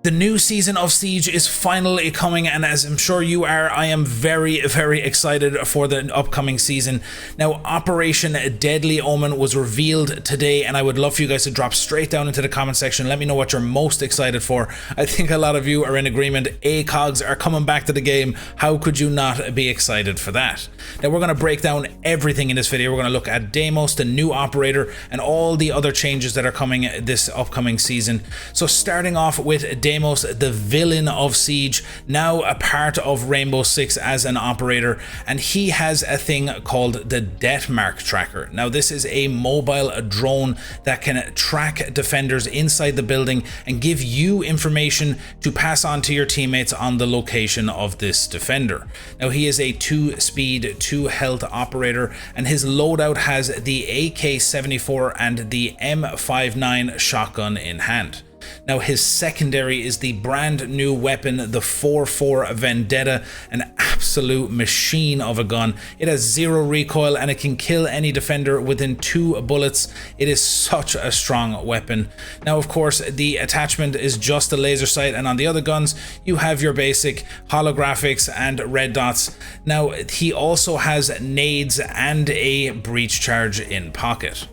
The new season of Siege is finally coming, and as I'm sure you are, I am very, very excited for the upcoming season. Now, Operation Deadly Omen was revealed today, and I would love for you guys to drop straight down into the comment section. Let me know what you're most excited for. I think a lot of you are in agreement. Acogs are coming back to the game. How could you not be excited for that? Now, we're going to break down everything in this video. We're going to look at Deimos, the new operator, and all the other changes that are coming this upcoming season. So starting off with Deimos, the villain of Siege, now a part of Rainbow Six as an operator, and he has a thing called the Death Mark Tracker. Now, this is a mobile drone that can track defenders inside the building and give you information to pass on to your teammates on the location of this defender. Now, he is a 2-speed, 2-health operator, and his loadout has the AK-74 and the M59 shotgun in hand. Now, his secondary is the brand new weapon, the 4.4 Vendetta, an absolute machine of a gun. It has 0 recoil and it can kill any defender within 2 bullets. It is such a strong weapon. Now, of course, the attachment is just a laser sight, and on the other guns, you have your basic holographics and red dots. Now, he also has nades and a breach charge in pocket.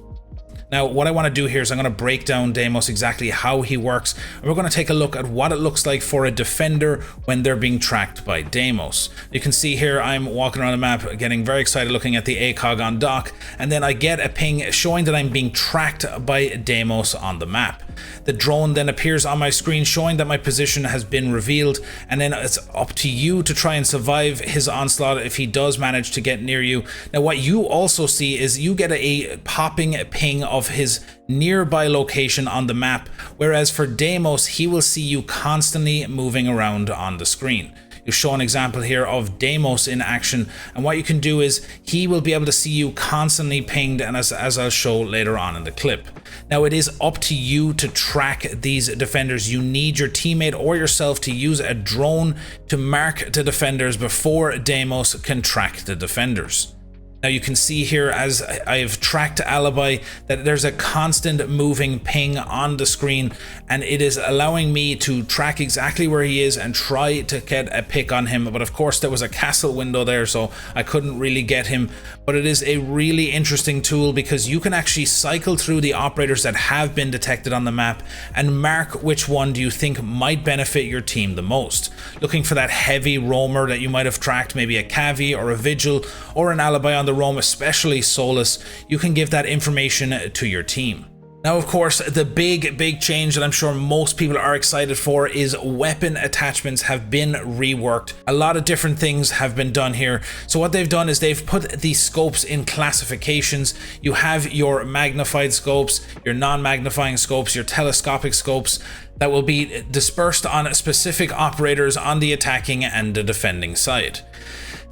Now, what I want to do here is I'm going to break down Deimos, exactly how he works, and we're going to take a look at what it looks like for a defender when they're being tracked by Deimos. You can see here I'm walking around the map, getting very excited looking at the ACOG on dock, and then I get a ping showing that I'm being tracked by Deimos on the map. The drone then appears on my screen showing that my position has been revealed, and then it's up to you to try and survive his onslaught if he does manage to get near you. Now, what you also see is you get a popping ping of his nearby location on the map, whereas for Deimos, he will see you constantly moving around on the screen. You show an example here of Deimos in action, and what you can do is he will be able to see you constantly pinged, and as I'll show later on in the clip. Now, it is up to you to track these defenders. You need your teammate or yourself to use a drone to mark the defenders before Deimos can track the defenders. Now, you can see here as I've tracked Alibi that there's a constant moving ping on the screen, and it is allowing me to track exactly where he is and try to get a pick on him. But of course, there was a castle window there, so I couldn't really get him. But it is a really interesting tool because you can actually cycle through the operators that have been detected on the map and mark which one do you think might benefit your team the most. Looking for that heavy roamer that you might have tracked, maybe a Cavi or a Vigil or an Alibi on the roam, especially Solus, you can give that information to your team. Now, of course, the big change that I'm sure most people are excited for is weapon attachments have been reworked. A lot of different things have been done here. So what they've done is they've put the scopes in classifications. You have your magnified scopes, your non-magnifying scopes, your telescopic scopes that will be dispersed on specific operators on the attacking and the defending side.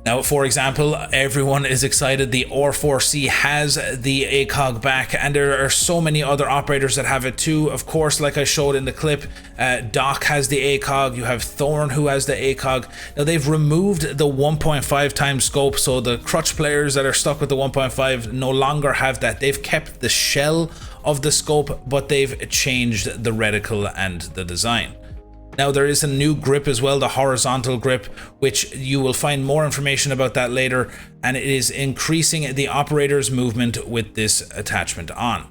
Now, for example, everyone is excited. The R4C has the ACOG back, and there are so many other operators that have it too. Of course, like I showed in the clip, Doc has the ACOG. You have Thorn who has the ACOG. Now, they've removed the 1.5 times scope, so the crutch players that are stuck with the 1.5 no longer have that. They've kept the shell of the scope, but they've changed the reticle and the design. Now, there is a new grip as well, the horizontal grip, which you will find more information about that later, and it is increasing the operator's movement with this attachment on.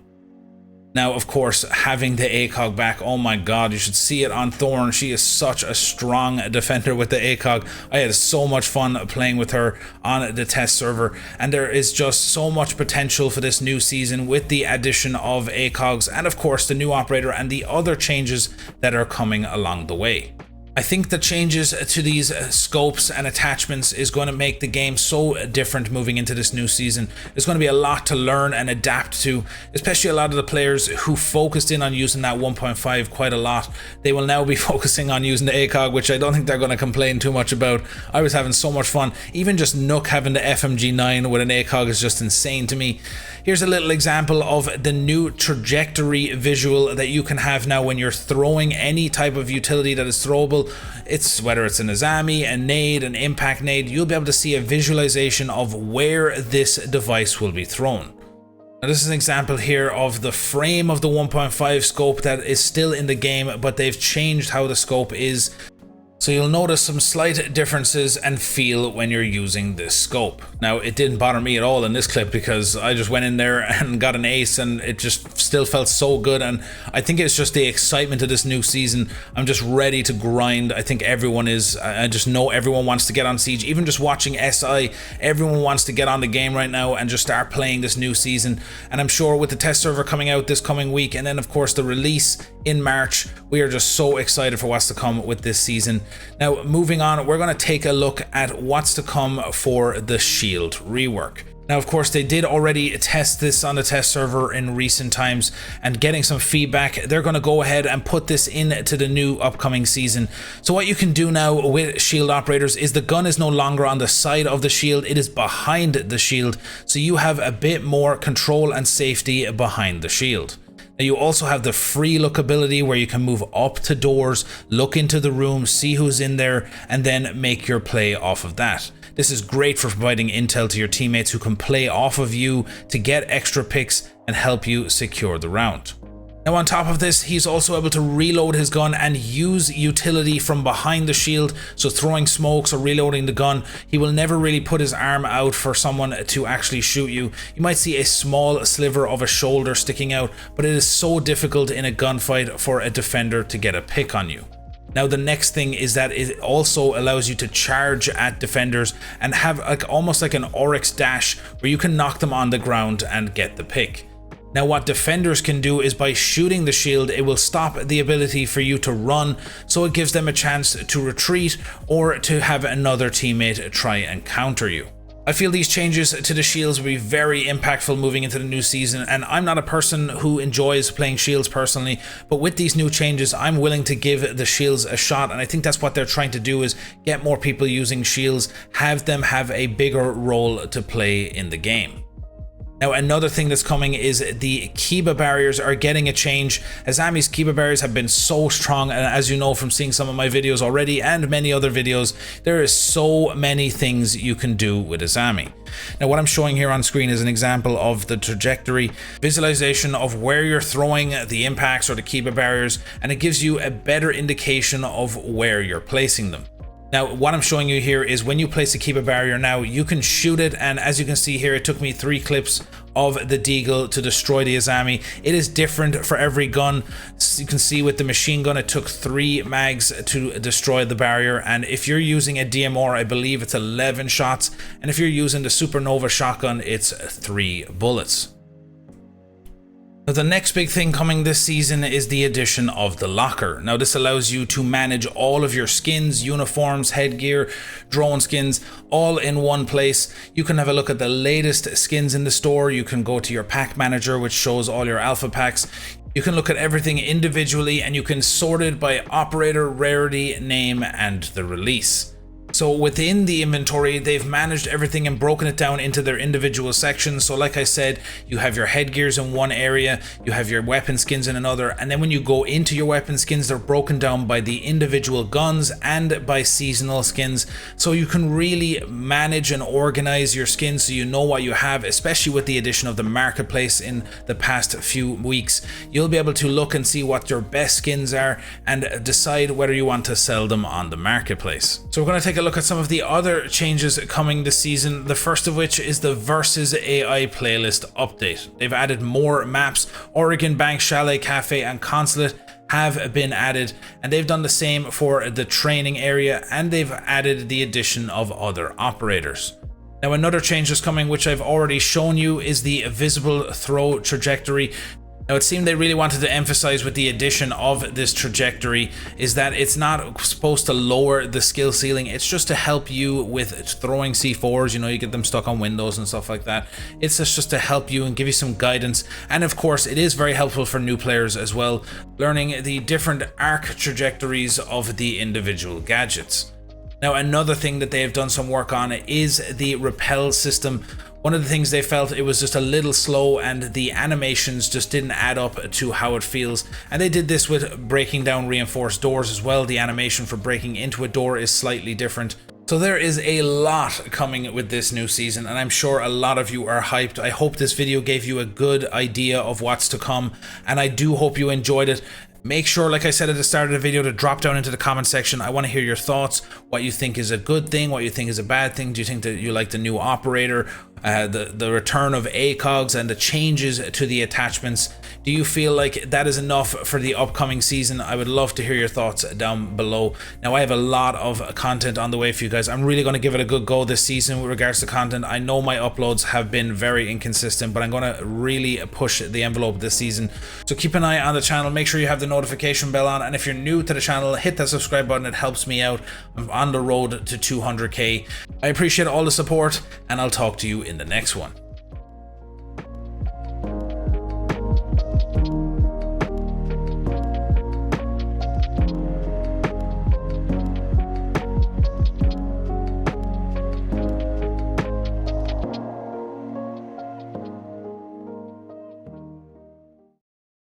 Now, of course, having the ACOG back, oh my god, you should see it on Thorn. She is such a strong defender with the ACOG. I had so much fun playing with her on the test server, and there is just so much potential for this new season with the addition of ACOGs and, of course, the new operator and the other changes that are coming along the way. I think the changes to these scopes and attachments is going to make the game so different moving into this new season. There's going to be a lot to learn and adapt to, especially a lot of the players who focused in on using that 1.5 quite a lot. They will now be focusing on using the ACOG, which I don't think they're going to complain too much about. I was having so much fun. Even just Nook having the FMG9 with an ACOG is just insane to me. Here's a little example of the new trajectory visual that you can have now when you're throwing any type of utility that is throwable. It's whether it's an Azami, a nade, an impact nade, you'll be able to see a visualization of where this device will be thrown. Now this is an example here of the frame of the 1.5 scope that is still in the game, but they've changed how the scope is. So you'll notice some slight differences and feel when you're using this scope. Now it didn't bother me at all in this clip because I just went in there and got an ace and it just still felt so good, and I think it's just the excitement of this new season. I'm just ready to grind. I think everyone is. I just know everyone wants to get on Siege. Even just watching SI, everyone wants to get on the game right now and just start playing this new season. And I'm sure with the test server coming out this coming week and then of course the release in March, we are just so excited for what's to come with this season. Now moving on, we're going to take a look at what's to come for the Shield rework. Now of course they did already test this on the test server in recent times and getting some feedback. They're going to go ahead and put this into the new upcoming season. So what you can do now with shield operators is the gun is no longer on the side of the shield, it is behind the shield, so you have a bit more control and safety behind the shield. Now you also have the free look ability where you can move up to doors, look into the room, see who's in there, and then make your play off of that. This is great for providing intel to your teammates who can play off of you to get extra picks and help you secure the round. Now on top of this, he's also able to reload his gun and use utility from behind the shield, so throwing smokes or reloading the gun. He will never really put his arm out for someone to actually shoot you. You might see a small sliver of a shoulder sticking out, but it is so difficult in a gunfight for a defender to get a pick on you. Now the next thing is that it also allows you to charge at defenders and have almost like an Oryx dash where you can knock them on the ground and get the pick. Now what defenders can do is by shooting the shield, it will stop the ability for you to run, so it gives them a chance to retreat or to have another teammate try and counter you. I feel these changes to the shields will be very impactful moving into the new season, and I'm not a person who enjoys playing shields personally, but with these new changes I'm willing to give the shields a shot, and I think that's what they're trying to do, is get more people using shields, have them have a bigger role to play in the game. Now another thing that's coming is the Kiba barriers are getting a change. Azami's Kiba barriers have been so strong, and as you know from seeing some of my videos already and many other videos, there is so many things you can do with Azami. Now what I'm showing here on screen is an example of the trajectory, visualization of where you're throwing the impacts or the Kiba barriers, and it gives you a better indication of where you're placing them. Now what I'm showing you here is when you place a Kiba barrier now, you can shoot it, and as you can see here, it took me 3 clips of the Deagle to destroy the Azami. It is different for every gun. As you can see with the machine gun, it took 3 mags to destroy the barrier, and if you're using a DMR, I believe it's 11 shots, and if you're using the Supernova shotgun, it's 3 bullets. Now the next big thing coming this season is the addition of the locker. Now this allows you to manage all of your skins, uniforms, headgear, drone skins, all in one place. You can have a look at the latest skins in the store. You can go to your pack manager, which shows all your alpha packs. You can look at everything individually, and you can sort it by operator, rarity, name, and the release. So within the inventory, they've managed everything and broken it down into their individual sections. So like I said, you have your headgears in one area, you have your weapon skins in another, and then when you go into your weapon skins, they're broken down by the individual guns and by seasonal skins. So you can really manage and organize your skins so you know what you have, especially with the addition of the marketplace in the past few weeks. You'll be able to look and see what your best skins are and decide whether you want to sell them on the marketplace. So we're going to take a look at some of the other changes coming this season, the first of which is the Versus AI playlist update. They've added more maps. Oregon Bank, Chalet Cafe, and Consulate have been added, and they've done the same for the training area, and they've added the addition of other operators. Now another change that's coming, which I've already shown you, is the visible throw trajectory. Now it seemed they really wanted to emphasize with the addition of this trajectory is that it's not supposed to lower the skill ceiling, it's just to help you with throwing C4s, you know, you get them stuck on windows and stuff like that. It's just to help you and give you some guidance, and of course it is very helpful for new players as well, learning the different arc trajectories of the individual gadgets. Now another thing that they have done some work on is the repel system. One of the things they felt it was just a little slow and the animations just didn't add up to how it feels, and they did this with breaking down reinforced doors as well. The animation for breaking into a door is slightly different. So there is a lot coming with this new season, and I'm sure a lot of you are hyped. I hope this video gave you a good idea of what's to come, and I do hope you enjoyed it. Make sure, like I said at the start of the video, to drop down into the comment section. I want to hear your thoughts, what you think is a good thing, what you think is a bad thing. Do you think that you like the new operator, the return of Acogs and the changes to the attachments? Do you feel like that is enough for the upcoming season? I would love to hear your thoughts down below. Now, I have a lot of content on the way for you guys. I'm really going to give it a good go this season with regards to content. I know my uploads have been very inconsistent, but I'm going to really push the envelope this season. So keep an eye on the channel. Make sure you have the notification bell on. And if you're new to the channel, hit that subscribe button. It helps me out. I'm on the road to 200k. I appreciate all the support, and I'll talk to you in the next one.